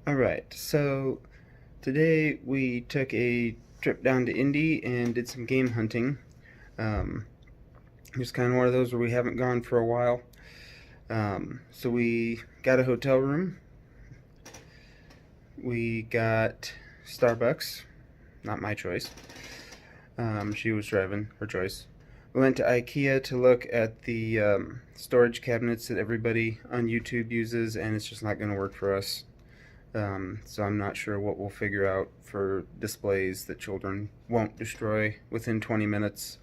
Alright, so today we took a trip down to Indy and did some game hunting. Um, it's kind of one of those where we haven't gone for a while. So we got a hotel room. We got Starbucks, not my choice. She was driving, her choice. We went to IKEA to look at the storage cabinets that everybody on YouTube uses, and it's just not going to work for us. So I'm not sure what we'll figure out for displays that children won't destroy within 20 minutes,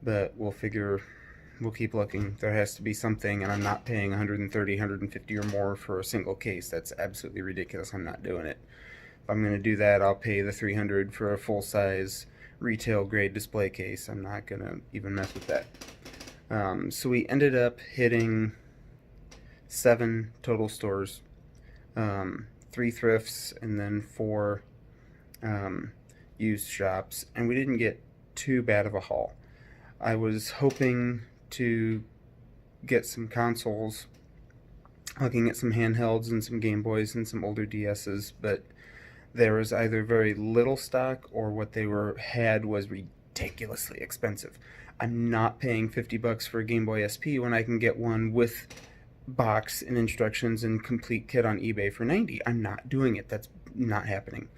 but we'll keep looking. There has to be something, and I'm not paying 130, 150 or more for a single case. That's absolutely ridiculous. I'm not doing it. If I'm going to do that, I'll pay the 300 for a full-size retail grade display case. I'm not going to even mess with that. So we ended up hitting 7 total stores. 3 thrifts, and then 4 used shops, and we didn't get too bad of a haul. I was hoping to get some consoles, looking at some handhelds and some Game Boys and some older DSs, but there was either very little stock or what they had was ridiculously expensive. I'm not paying $50 for a Game Boy SP when I can get one with box and instructions and complete kit on eBay for 90. I'm not doing it. That's not happening.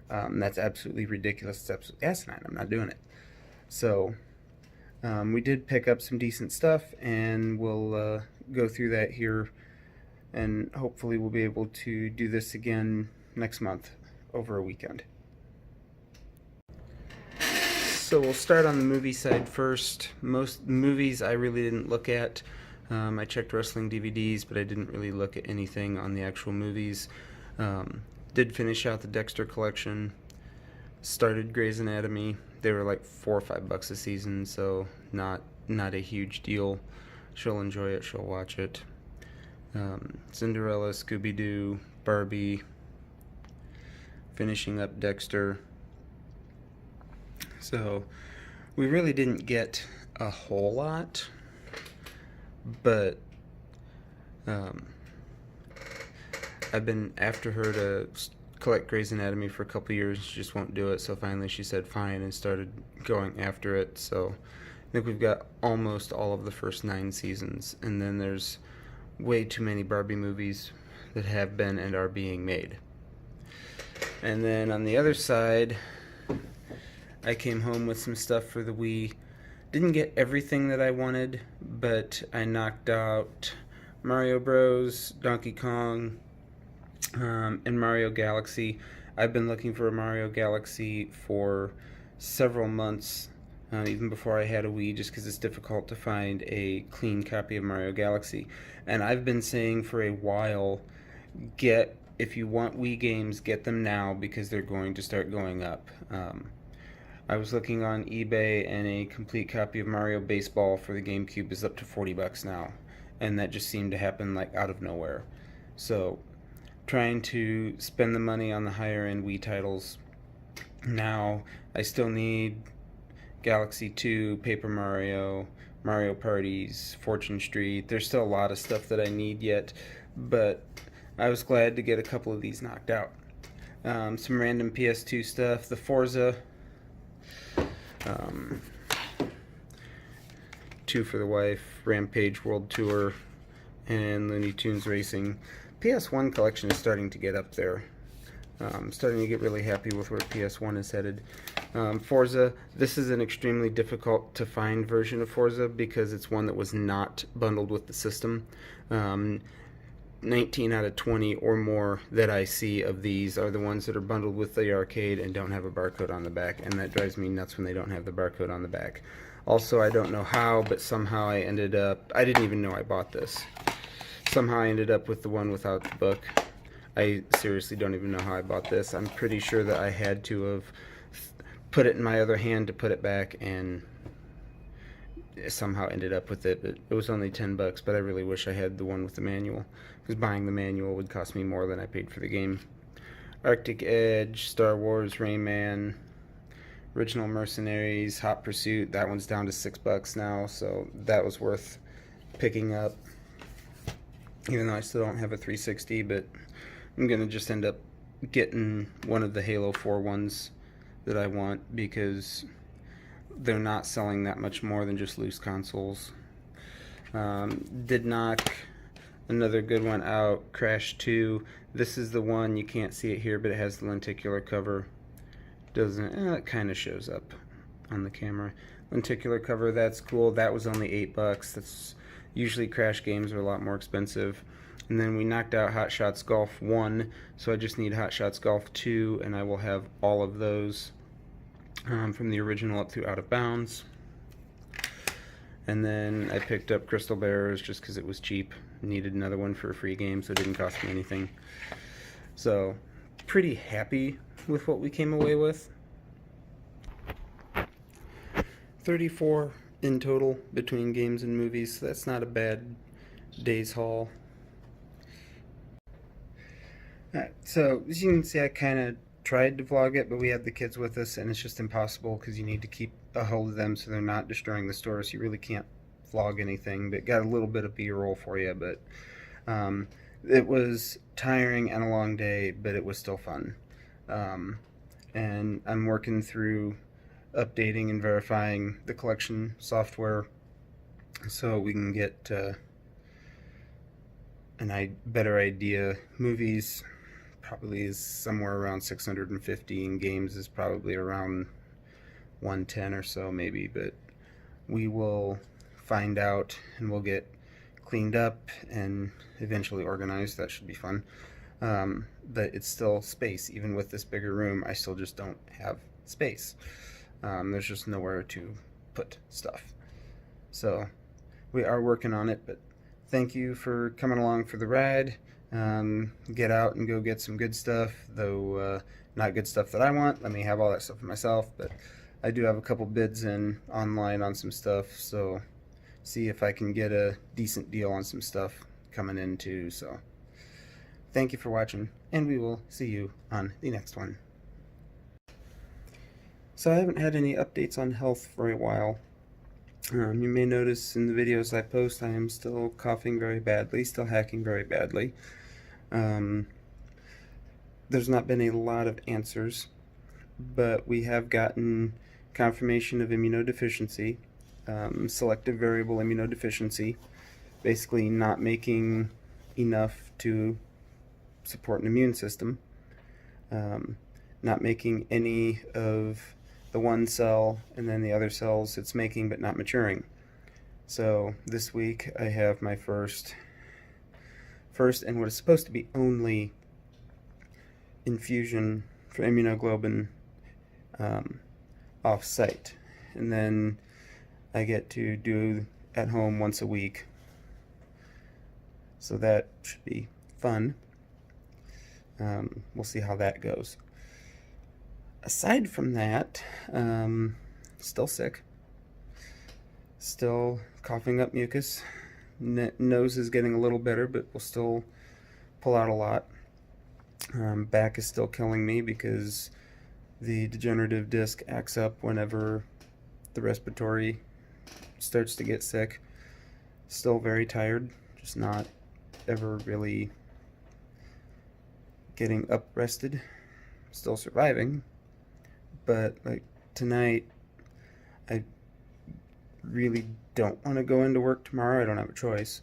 That's absolutely ridiculous. It's absolutely asinine. I'm not doing it. So we did pick up some decent stuff, and we'll go through that here, and hopefully we'll be able to do this again next month over a weekend. So we'll start on the movie side first. Most movies I really didn't look at. I checked wrestling DVDs, but I didn't really look at anything on the actual movies. Did finish out the Dexter collection. Started Grey's Anatomy. They were like $4 or $5 a season, so not a huge deal. She'll enjoy it. She'll watch it. Cinderella, Scooby-Doo, Barbie. Finishing up Dexter. So we really didn't get a whole lot. But I've been after her to collect Grey's Anatomy for a couple years. She just won't do it, so finally she said fine and started going after it. So I think we've got almost all of the first 9 seasons, and then there's way too many Barbie movies that have been and are being made. And then on the other side, I came home with some stuff for the Wii. Didn't get everything that I wanted, but I knocked out Mario Bros, Donkey Kong, and Mario Galaxy. I've been looking for a Mario Galaxy for several months, even before I had a Wii, just because it's difficult to find a clean copy of Mario Galaxy. And I've been saying for a while, if you want Wii games, get them now, because they're going to start going up. I was looking on eBay, and a complete copy of Mario Baseball for the GameCube is up to $40 now, and that just seemed to happen like out of nowhere. So, trying to spend the money on the higher end Wii titles now. I still need Galaxy 2, Paper Mario, Mario Parties, Fortune Street. There's still a lot of stuff that I need yet, but I was glad to get a couple of these knocked out. Some random PS2 stuff, the Forza. 2 for the wife, Rampage World Tour, and Looney Tunes Racing. PS1 collection is starting to get up there. I'm starting to get really happy with where PS1 is headed. Forza, this is an extremely difficult to find version of Forza because it's one that was not bundled with the system. 19 out of 20 or more that I see of these are the ones that are bundled with the arcade and don't have a barcode on the back, and that drives me nuts when they don't have the barcode on the back. Also, I don't know how, but somehow I didn't even know I bought this. Somehow I ended up with the one without the book. I seriously don't even know how I bought this. I'm pretty sure that I had to have put it in my other hand to put it back, and somehow ended up with it. But it was only $10, but I really wish I had the one with the manual, because buying the manual would cost me more than I paid for the game. Arctic Edge, Star Wars, Rayman, Original Mercenaries, Hot Pursuit. That one's down to $6 now, so that was worth picking up, even though I still don't have a 360. But I'm gonna just end up getting one of the Halo 4 ones that I want because they're not selling that much more than just loose consoles. Did knock another good one out, Crash 2. This is the one, you can't see it here, but it has the lenticular cover. Doesn't, it kind of shows up on the camera. Lenticular cover, that's cool. That was only $8. That's usually Crash games are a lot more expensive. And then we knocked out Hot Shots Golf 1, so I just need Hot Shots Golf 2, and I will have all of those from the original up through Out of Bounds. And then I picked up Crystal Bears just because it was cheap. Needed another one for a free game, so it didn't cost me anything. So, pretty happy with what we came away with. 34 in total between games and movies, so that's not a bad day's haul. Alright, so as you can see, I kind of tried to vlog it, but we had the kids with us, and it's just impossible because you need to keep a hold of them so they're not destroying the store, so you really can't vlog anything. But got a little bit of B-roll for you, but it was tiring and a long day, but it was still fun. And I'm working through updating and verifying the collection software so we can get a better idea. Movies probably is somewhere around 650, and games is probably around 110 or so maybe, but we will find out and we'll get cleaned up and eventually organized. That should be fun. But it's still space. Even with this bigger room, I still just don't have space. There's just nowhere to put stuff. So we are working on it, but thank you for coming along for the ride. Get out and go get some good stuff, though not good stuff that I want. Let me have all that stuff for myself, but I do have a couple bids in online on some stuff, so see if I can get a decent deal on some stuff coming in too. So thank you for watching, and we will see you on the next one. So I haven't had any updates on health for a while. You may notice in the videos I post I am still coughing very badly, still hacking very badly. There's not been a lot of answers, but we have gotten confirmation of immunodeficiency, selective variable immunodeficiency, basically not making enough to support an immune system, not making any of the one cell, and then the other cells it's making but not maturing. So this week I have my first and what is supposed to be only infusion for immunoglobulin off-site, and then I get to do at home once a week, so that should be fun. We'll see how that goes. Aside from that, still sick, still coughing up mucus. Nose is getting a little better, but will still pull out a lot. Back is still killing me because the degenerative disc acts up whenever the respiratory starts to get sick. Still very tired, just not ever really getting up rested. Still surviving, but like tonight I really don't want to go into work tomorrow. I don't have a choice,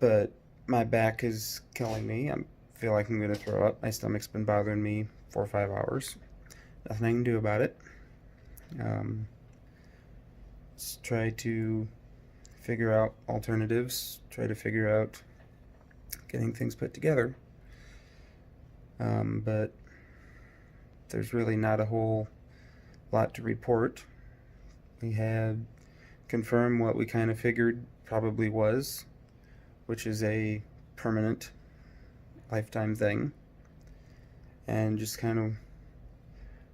but my back is killing me. I feel like I'm going to throw up. My stomach's been bothering me 4 or 5 hours. Nothing I can do about it. Let's try to figure out alternatives, try to figure out getting things put together. But there's really not a whole lot to report. We had confirmed what we kind of figured probably was, which is a permanent lifetime thing, and just kind of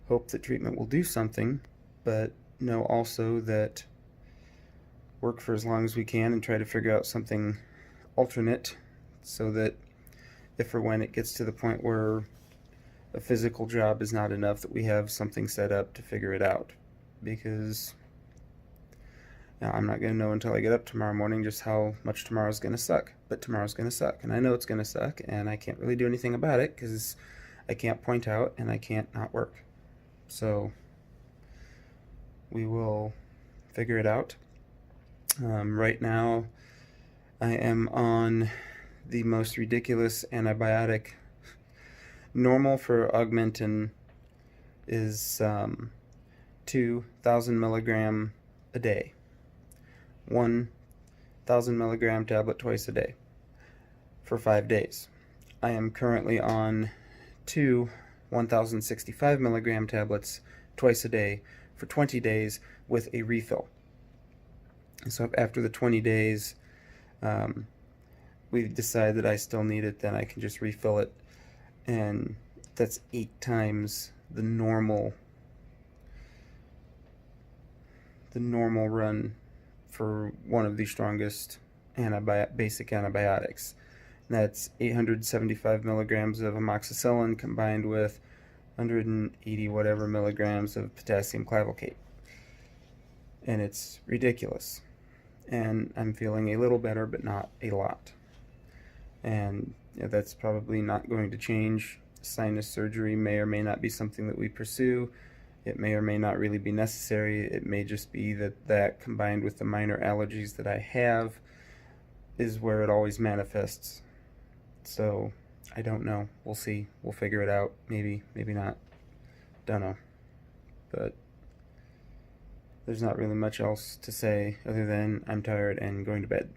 hope that treatment will do something, but know also that work for as long as we can and try to figure out something alternate so that if or when it gets to the point where a physical job is not enough, that we have something set up to figure it out. Because now I'm not going to know until I get up tomorrow morning just how much tomorrow's going to suck. But tomorrow's going to suck, and I know it's going to suck, and I can't really do anything about it because I can't point out and I can't not work. So we will figure it out. Right now, I am on the most ridiculous antibiotic. Normal for Augmentin is 2,000 milligram a day. 1,000 milligram tablet twice a day for 5 days. I am currently on 2 1,065 milligram tablets twice a day for 20 days with a refill. So after the 20 days, we decide that I still need it, then I can just refill it, and that's 8 times the normal run for one of the strongest basic antibiotics. And that's 875 milligrams of amoxicillin combined with 180 whatever milligrams of potassium clavulcate. And it's ridiculous. And I'm feeling a little better, but not a lot. And that's probably not going to change. Sinus surgery may or may not be something that we pursue. It may or may not really be necessary. It may just be that combined with the minor allergies that I have is where it always manifests. So I don't know. We'll see. We'll figure it out. Maybe, maybe not. Don't know. But there's not really much else to say other than I'm tired and going to bed.